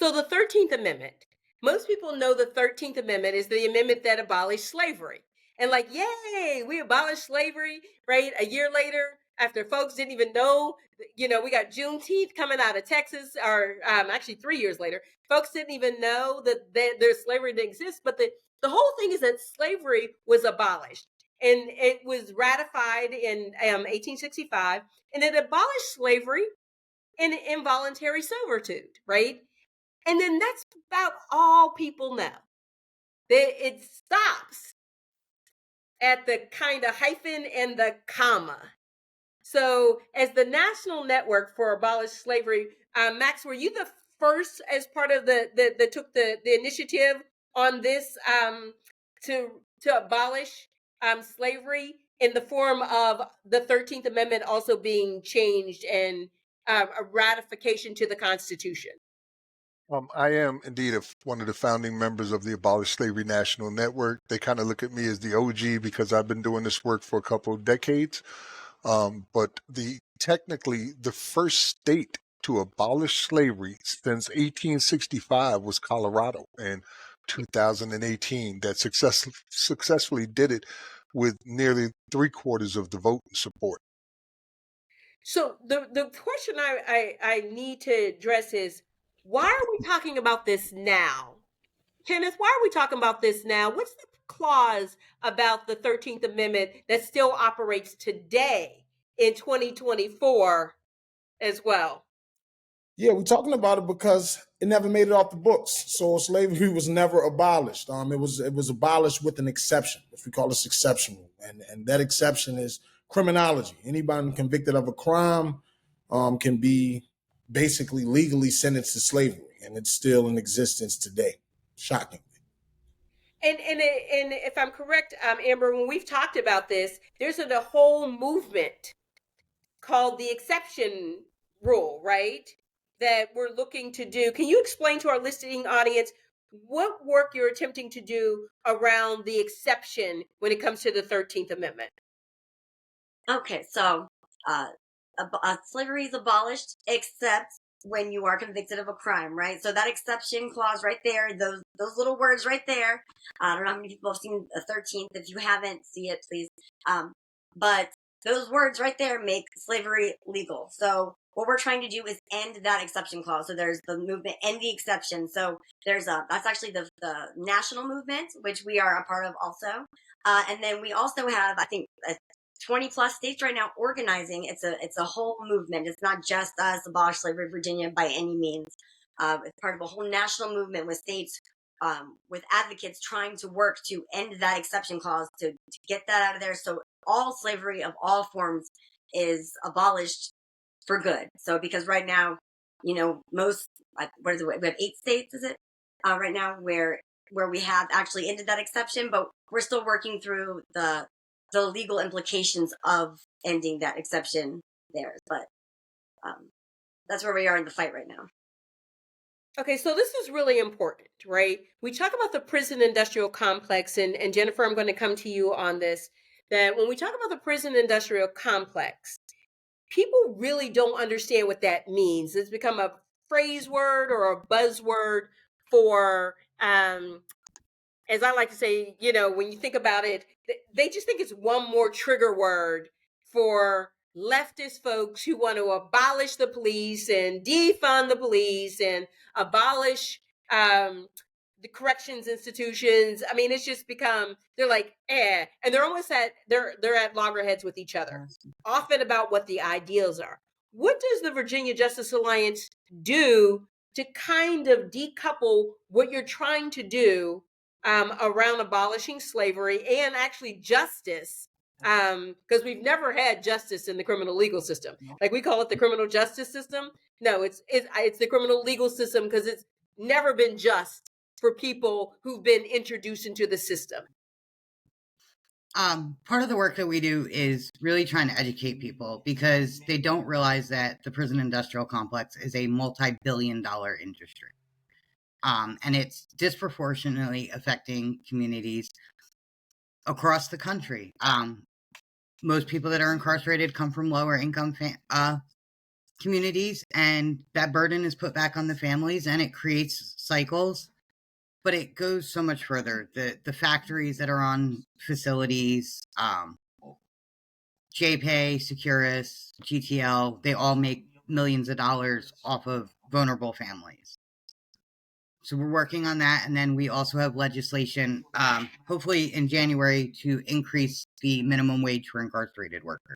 So the 13th Amendment, most people know the 13th Amendment is the amendment that abolished slavery. And like, yay, we abolished slavery, right? A year later, after folks didn't even know, we got Juneteenth coming out of Texas, or actually 3 years later, folks didn't even know that their slavery didn't exist. But the whole thing is that slavery was abolished. And it was ratified in 1865, and it abolished slavery and involuntary servitude, right? And then that's about all people know. It stops at the kind of hyphen and the comma. So, as the national network for abolished slavery, Max, were you the first as part of that took the initiative on this to abolish slavery in the form of the 13th Amendment also being changed and a ratification to the Constitution? I am indeed one of the founding members of the Abolish Slavery National Network. They kind of look at me as the OG because I've been doing this work for a couple of decades. But technically the first state to abolish slavery since 1865 was Colorado, and 2018 that successfully did it with nearly 3/4 of the vote in support. So the question I need to address is, why are we talking about this now? Kenneth, why are we talking about this now? What's the clause about the 13th Amendment that still operates today in 2024 as well? Yeah, we're talking about it because it never made it off the books. So slavery was never abolished. It was abolished with an exception, which we call this exception rule, and that exception is criminology. Anybody convicted of a crime can be basically legally sentenced to slavery, and it's still in existence today. Shocking. And if I'm correct, Amber, when we've talked about this, there's a whole movement called the exception rule, right? That we're looking to do. Can you explain to our listening audience what work you're attempting to do around the exception when it comes to the 13th Amendment? Okay, so slavery is abolished except when you are convicted of a crime, right? So that exception clause right there, those little words right there. I don't know how many people have seen the 13th. If you haven't, see it, please. But those words right there make slavery legal. So what we're trying to do is end that exception clause. So there's the movement, end the exception. So that's actually the national movement, which we are a part of also. And then we also have, I think, 20 plus states right now organizing. It's a whole movement. It's not just us, Abolish Slavery Virginia, by any means. It's part of a whole national movement with states, with advocates trying to work to end that exception clause, to get that out of there. So all slavery of all forms is abolished for good. So because right now, most, what is it? We have 8 states, is it? Right now where we have actually ended that exception, but we're still working through the legal implications of ending that exception there. But that's where we are in the fight right now. Okay, so this is really important, right? We talk about the prison industrial complex, and Jennifer, I'm going to come to you on this, that when we talk about the prison industrial complex, people really don't understand what that means. It's become a phrase word or a buzzword for, as I like to say, when you think about it, they just think it's one more trigger word for leftist folks who want to abolish the police and defund the police and abolish the corrections institutions. I mean, it's just become, they're like, and they're almost they're at loggerheads with each other, often about what the ideals are. What does the Virginia Justice Alliance do to kind of decouple what you're trying to do around abolishing slavery and actually justice? Because we've never had justice in the criminal legal system. Like, we call it the criminal justice system. No, it's the criminal legal system, because it's never been just for people who've been introduced into the system. Part of the work that we do is really trying to educate people, because they don't realize that the prison industrial complex is a multi-billion-dollar industry. And it's disproportionately affecting communities across the country. Most people that are incarcerated come from lower income communities, and that burden is put back on the families, and it creates cycles. But it goes so much further. The factories that are on facilities, JPay, Securus, GTL, they all make millions of dollars off of vulnerable families. So we're working on that. And then we also have legislation, hopefully in January, to increase the minimum wage for incarcerated workers.